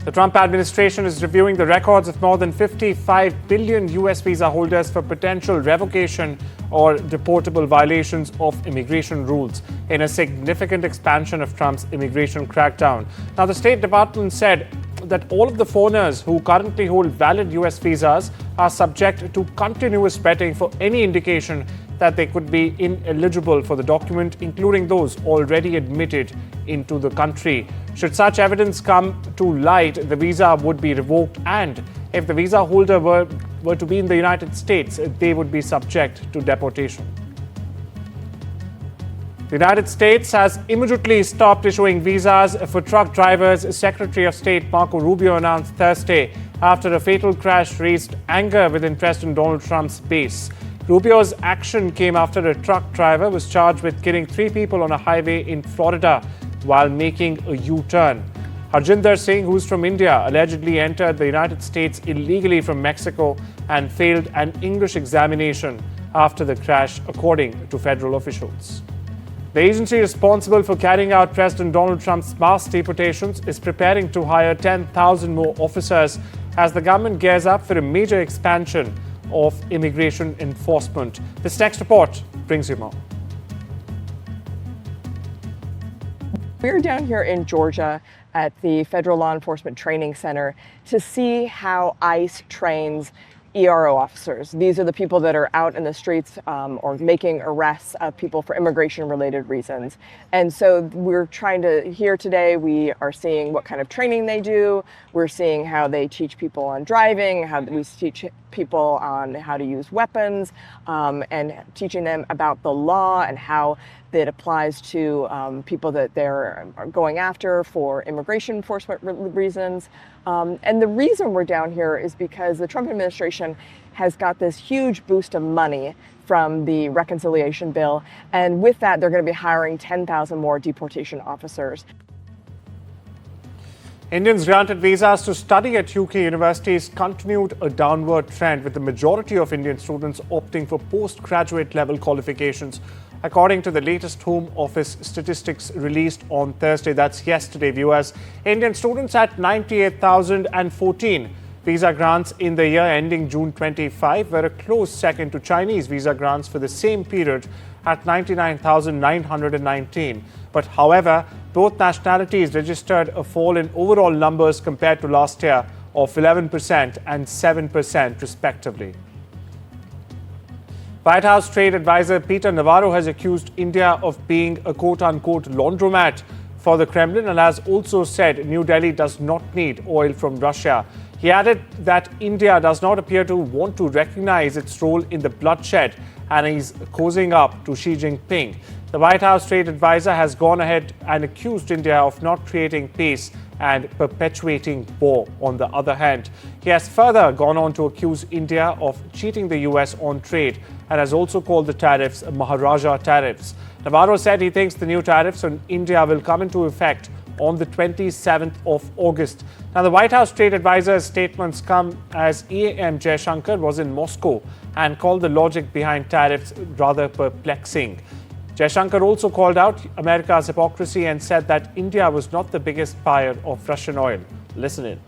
The Trump administration is reviewing the records of more than 55 billion US visa holders for potential revocation or deportable violations of immigration rules in a significant expansion of Trump's immigration crackdown. Now, the State Department said that all of the foreigners who currently hold valid US visas are subject to continuous vetting for any indication that they could be ineligible for the document, including those already admitted into the country. Should such evidence come to light, the visa would be revoked, and if the visa holder were to be in the United States, they would be subject to deportation. The United States has immediately stopped issuing visas for truck drivers, Secretary of State Marco Rubio announced Thursday after a fatal crash raised anger within President Donald Trump's base. Rubio's action came after a truck driver was charged with killing 3 people on a highway in Florida while making a U-turn. Harjinder Singh, who's from India, allegedly entered the United States illegally from Mexico and failed an English examination after the crash, according to federal officials. The agency responsible for carrying out President Donald Trump's mass deportations is preparing to hire 10,000 more officers as the government gears up for a major expansion of immigration enforcement. This next report brings you more. We're down here in Georgia at the Federal Law Enforcement Training Center to see how ICE trains ERO officers. These are the people that are out in the streets or making arrests of people for immigration-related reasons. And so we're trying to, here today, we are seeing what kind of training they do. We're seeing how they teach people on driving, how we teach people on how to use weapons, and teaching them about the law and how that applies to people that they're going after for immigration enforcement reasons. And the reason we're down here is because the Trump administration has got this huge boost of money from the reconciliation bill. And with that, they're going to be hiring 10,000 more deportation officers. Indians granted visas to study at UK universities continued a downward trend, with the majority of Indian students opting for postgraduate level qualifications, according to the latest Home Office statistics released on Thursday. That's yesterday, viewers. Indian students had 98,014 visa grants in the year ending June 25, were a close second to Chinese visa grants for the same period at 99,919. But however, both nationalities registered a fall in overall numbers compared to last year of 11% and 7% respectively. White House Trade Advisor Peter Navarro has accused India of being a quote-unquote laundromat for the Kremlin and has also said New Delhi does not need oil from Russia. He added that India does not appear to want to recognize its role in the bloodshed and is cozying up to Xi Jinping. The White House Trade Advisor has gone ahead and accused India of not creating peace and perpetuating war. On the other hand, he has further gone on to accuse India of cheating the US on trade and has also called the tariffs Maharaja tariffs. Navarro said he thinks the new tariffs on India will come into effect on the 27th of August. Now, the White House Trade Advisor's statements come as EAM Jaishankar was in Moscow and called the logic behind tariffs rather perplexing. Jaishankar also called out America's hypocrisy and said that India was not the biggest buyer of Russian oil. Listen in.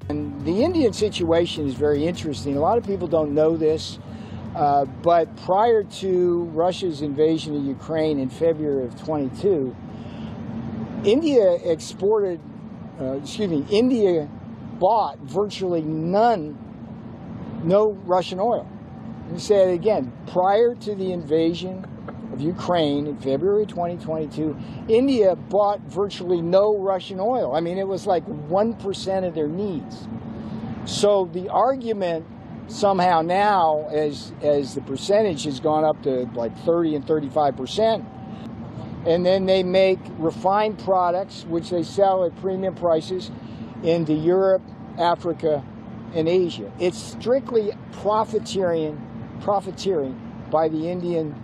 And the Indian situation is very interesting. A lot of people don't know this, but prior to Russia's invasion of Ukraine in February of 22, India bought virtually no Russian oil. Let me say it again. Prior to the invasion of Ukraine in February 2022, India bought virtually no Russian oil. I mean, it was like 1% of their needs. So the argument somehow now, as the percentage has gone up to like 30 and 35%, and then they make refined products, which they sell at premium prices into Europe, Africa, and Asia. It's strictly profiteering by the Indian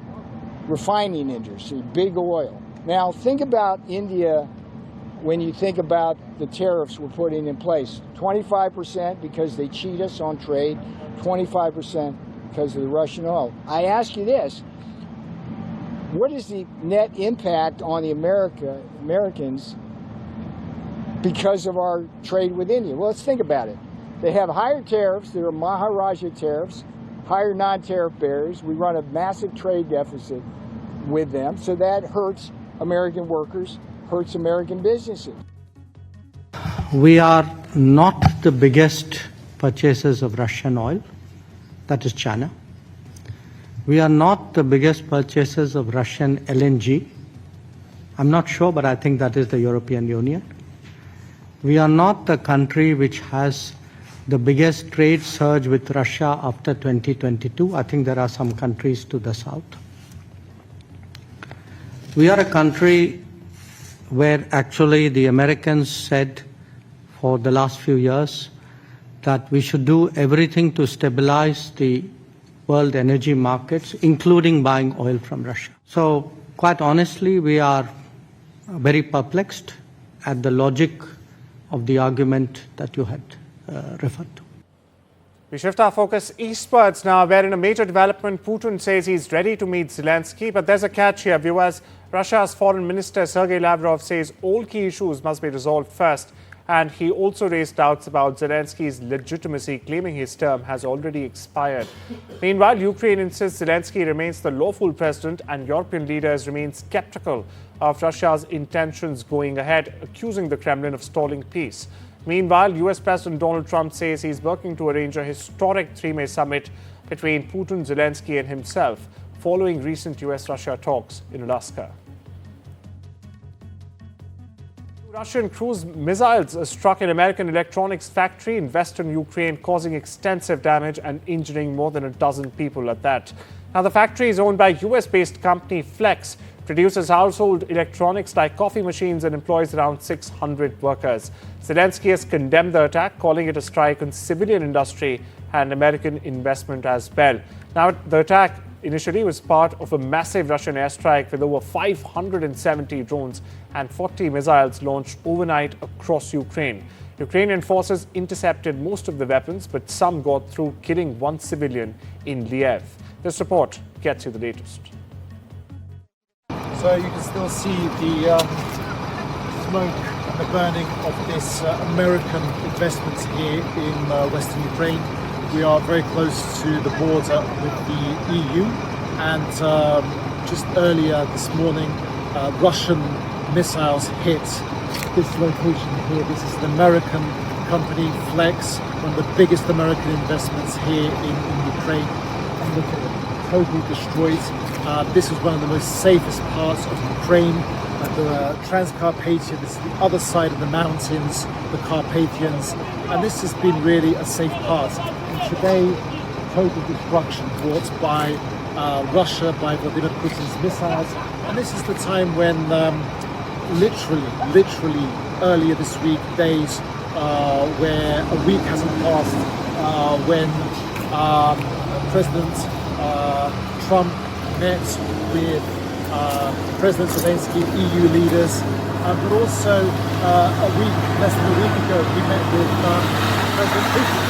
refining industry, big oil. Now, think about India when you think about the tariffs we're putting in place. 25% because they cheat us on trade, 25% because of the Russian oil. I ask you this. What is the net impact on the Americans because of our trade with India. Well, let's think about it. They have higher tariffs. There are Maharaja tariffs, higher non-tariff barriers. We run a massive trade deficit with them, so that hurts American workers, hurts American businesses. We are not the biggest purchasers of Russian oil, that is China. We are not the biggest purchasers of Russian LNG. I'm not sure, but I think that is the European Union. We are not the country which has the biggest trade surge with Russia after 2022. I think there are some countries to the south. We are a country where actually the Americans said for the last few years that we should do everything to stabilize the world energy markets, including buying oil from Russia. So quite honestly, we are very perplexed at the logic of the argument that you had referred to. We shift our focus eastwards now, where in a major development, Putin says he's ready to meet Zelensky. But there's a catch here, viewers. Russia's Foreign Minister Sergei Lavrov says all key issues must be resolved first. And he also raised doubts about Zelensky's legitimacy, claiming his term has already expired. Meanwhile, Ukraine insists Zelensky remains the lawful president, and European leaders remain skeptical of Russia's intentions going ahead, accusing the Kremlin of stalling peace. Meanwhile, US President Donald Trump says he's working to arrange a historic three-way summit between Putin, Zelensky and himself, following recent US-Russia talks in Alaska. Russian cruise missiles struck an American electronics factory in western Ukraine, causing extensive damage and injuring more than a dozen people at that. Now, the factory is owned by US-based company Flex, produces household electronics like coffee machines and employs around 600 workers. Zelensky has condemned the attack, calling it a strike on civilian industry and American investment as well. Now, the attack initially was part of a massive Russian airstrike with over 570 drones and 40 missiles launched overnight across Ukraine. Ukrainian forces intercepted most of the weapons, but some got through, killing one civilian in Lviv. This report gets you the latest. So you can still see the smoke and the burning of this American investments here in Western Ukraine. We are very close to the border with the EU, and just earlier this morning, Russian missiles hit this location here. This is an American company, Flex, one of the biggest American investments here in Ukraine. And look at it, totally destroyed. This is one of the most safest parts of Ukraine. The Transcarpathia, this is the other side of the mountains, the Carpathians, and this has been really a safe part. And today, total destruction brought by Russia, by Vladimir Putin's missiles. And this is the time when literally earlier this week, days where a week hasn't passed, when President Trump met with President Zelensky, EU leaders, but also less than a week ago, he met with President Putin.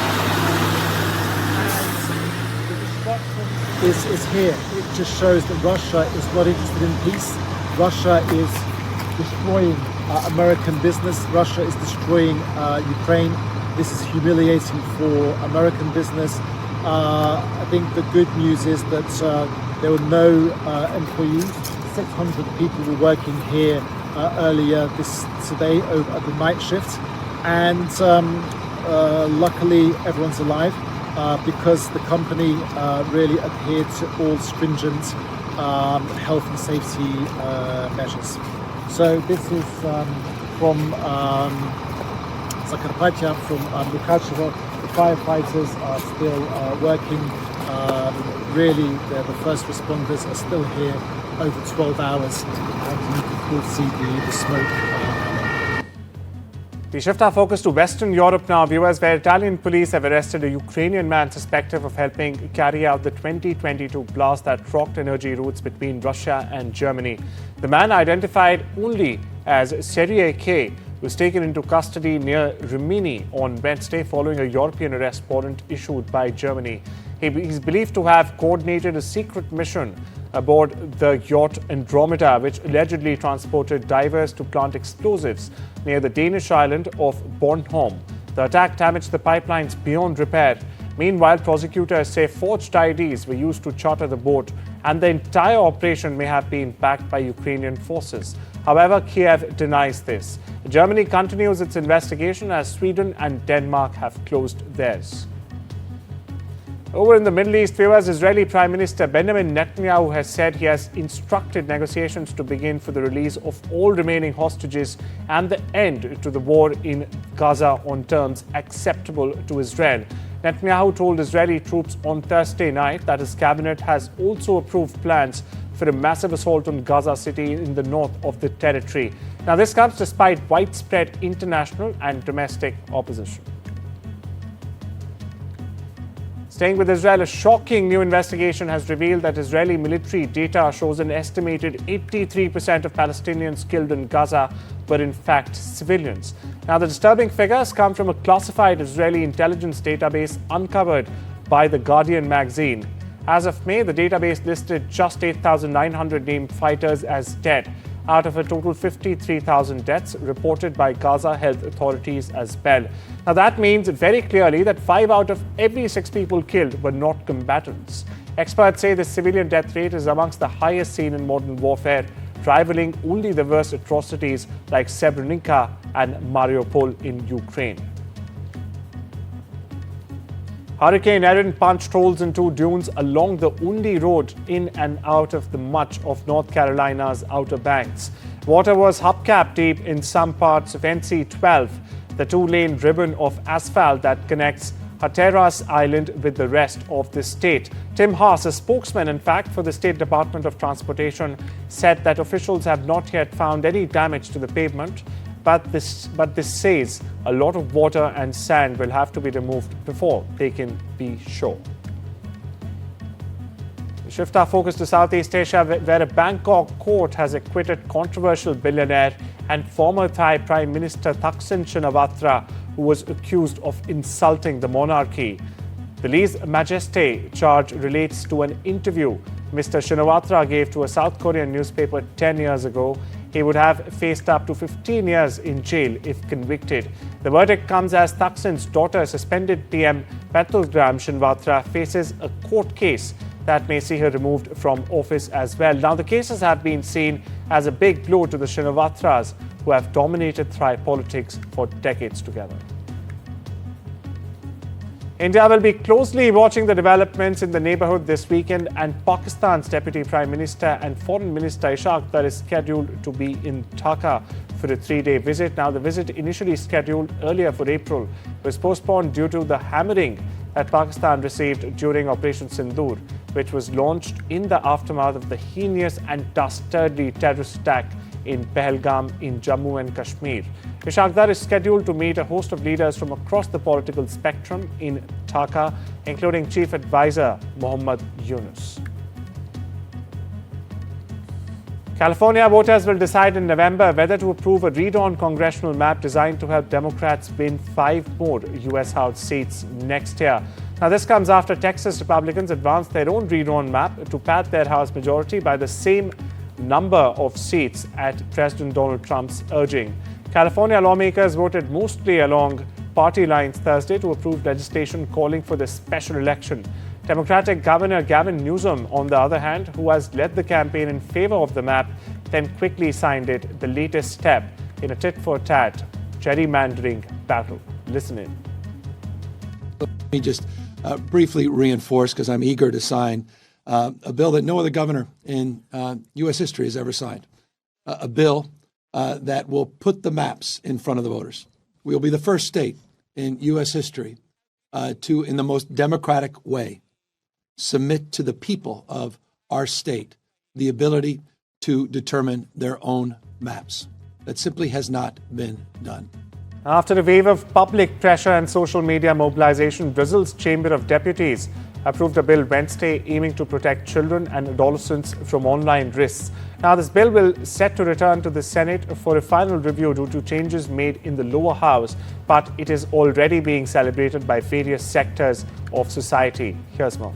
And the destruction is here. It just shows that Russia is not interested in peace. Russia is destroying American business. Russia is destroying Ukraine. This is humiliating for American business. I think the good news is that there were no employees. 600 people were working here earlier today at the night shift, and luckily everyone's alive because the company really adhered to all stringent health and safety measures. So this is from Zakarpattia, from Mukachevo. The firefighters are still working. Really, the first responders are still here over 12 hours, and you can still see the smoke coming. We shift our focus to Western Europe now, viewers, where Italian police have arrested a Ukrainian man suspected of helping carry out the 2022 blast that rocked energy routes between Russia and Germany. The man, identified only as Serie K, was taken into custody near Rimini on Wednesday following a European arrest warrant issued by Germany. He's believed to have coordinated a secret mission aboard the yacht Andromeda, which allegedly transported divers to plant explosives near the Danish island of Bornholm. The attack damaged the pipelines beyond repair. Meanwhile, prosecutors say forged IDs were used to charter the boat, and the entire operation may have been backed by Ukrainian forces. However, Kiev denies this. Germany continues its investigation as Sweden and Denmark have closed theirs. Over in the Middle East, viewers, Israeli Prime Minister Benjamin Netanyahu has said he has instructed negotiations to begin for the release of all remaining hostages and the end to the war in Gaza on terms acceptable to Israel. Netanyahu told Israeli troops on Thursday night that his cabinet has also approved plans for a massive assault on Gaza City in the north of the territory. Now, this comes despite widespread international and domestic opposition. Staying with Israel, a shocking new investigation has revealed that Israeli military data shows an estimated 83% of Palestinians killed in Gaza were in fact civilians. Now, the disturbing figures come from a classified Israeli intelligence database uncovered by The Guardian magazine. As of May, the database listed just 8,900 named fighters as dead, out of a total 53,000 deaths reported by Gaza health authorities as well. Now, that means very clearly that 5 out of every 6 people killed were not combatants. Experts say the civilian death rate is amongst the highest seen in modern warfare, rivaling only the worst atrocities like Srebrenica and Mariupol in Ukraine. Hurricane Erin punched holes into dunes along the only road in and out of the much of North Carolina's Outer Banks. Water was hubcap deep in some parts of NC-12, the 2-lane ribbon of asphalt that connects Hatteras Island with the rest of the state. Tim Haas, a spokesman, in fact, for the State Department of Transportation, said that officials have not yet found any damage to the pavement, but this says a lot of water and sand will have to be removed before they can be sure. We shift our focus to Southeast Asia, where a Bangkok court has acquitted controversial billionaire and former Thai Prime Minister Thaksin Shinawatra, who was accused of insulting the monarchy. The lese majesté charge relates to an interview Mr. Shinawatra gave to a South Korean newspaper 10 years ago. He would have faced up to 15 years in jail if convicted. The verdict comes as Thaksin's daughter, suspended PM Pattulgram Shinawatra, faces a court case that may see her removed from office as well. Now, the cases have been seen as a big blow to the Shinawatras, who have dominated Thai politics for decades together. India will be closely watching the developments in the neighborhood this weekend, and Pakistan's Deputy Prime Minister and Foreign Minister Ishaq Dar is scheduled to be in Dhaka for a 3-day visit. Now, the visit, initially scheduled earlier for April, was postponed due to the hammering that Pakistan received during Operation Sindoor, which was launched in the aftermath of the heinous and dastardly terrorist attack in Pahalgam in Jammu and Kashmir. Ishaq Dar is scheduled to meet a host of leaders from across the political spectrum in Dhaka, including Chief Advisor Muhammad Yunus. California voters will decide in November whether to approve a redrawn congressional map designed to help Democrats win 5 more U.S. House seats next year. Now, this comes after Texas Republicans advanced their own redrawn map to pad their House majority by the same number of seats at President Donald Trump's urging. California lawmakers voted mostly along party lines Thursday to approve legislation calling for the special election. Democratic Governor Gavin Newsom, on the other hand, who has led the campaign in favor of the map, then quickly signed it, the latest step in a tit-for-tat gerrymandering battle. Listen in. Let me just briefly reinforce, because I'm eager to sign a bill that no other governor in U.S. history has ever signed, a bill that will put the maps in front of the voters. We will be the first state in U.S. history to, in the most democratic way, submit to the people of our state the ability to determine their own maps. That simply has not been done. After a wave of public pressure and social media mobilization, Brazil's Chamber of Deputies approved a bill Wednesday aiming to protect children and adolescents from online risks. Now, this bill will set to return to the Senate for a final review due to changes made in the lower house, but it is already being celebrated by various sectors of society. Here's more.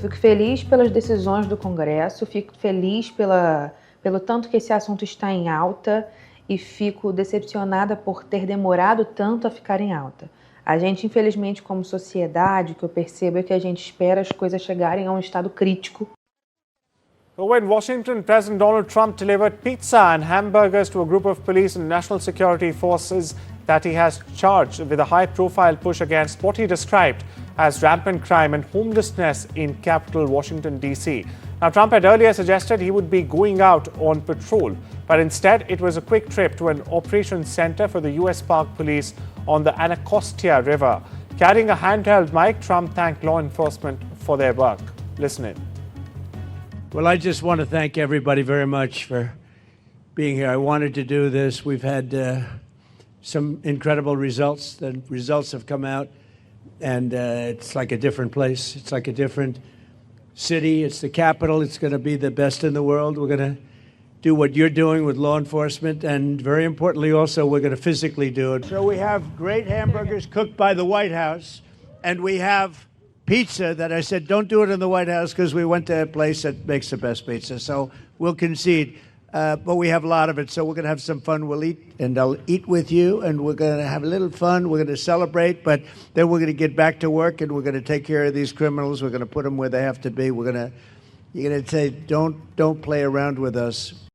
Fico feliz pelas decisões do Congresso, fico feliz pelo tanto que esse assunto está em alta e fico decepcionada por ter demorado tanto a ficar em alta. A gente, infelizmente, como sociedade, o que eu percebo é que a gente espera as coisas chegarem a um estado crítico. When Washington, President Donald Trump delivered pizza and hamburgers to a group of police and national security forces that he has charged with a high-profile push against what he described as rampant crime and homelessness in capital Washington, D.C. Now, Trump had earlier suggested he would be going out on patrol, but instead it was a quick trip to an operations center for the U.S. Park Police on the Anacostia River. Carrying a handheld mic, Trump thanked law enforcement for their work. Listen in. Well, I just want to thank everybody very much for being here. I wanted to do this. We've had some incredible results. The results have come out, and it's like a different place. It's like a different city. It's the capital. It's going to be the best in the world. We're going to do what you're doing with law enforcement, and very importantly also, we're going to physically do it. So we have great hamburgers cooked by the White House, and we have pizza that I said, don't do it in the White House because we went to a place that makes the best pizza. So we'll concede. But we have a lot of it, so we're going to have some fun. We'll eat, and I'll eat with you, and we're going to have a little fun. We're going to celebrate, but then we're going to get back to work, and we're going to take care of these criminals. We're going to put them where they have to be. You're going to say, don't play around with us.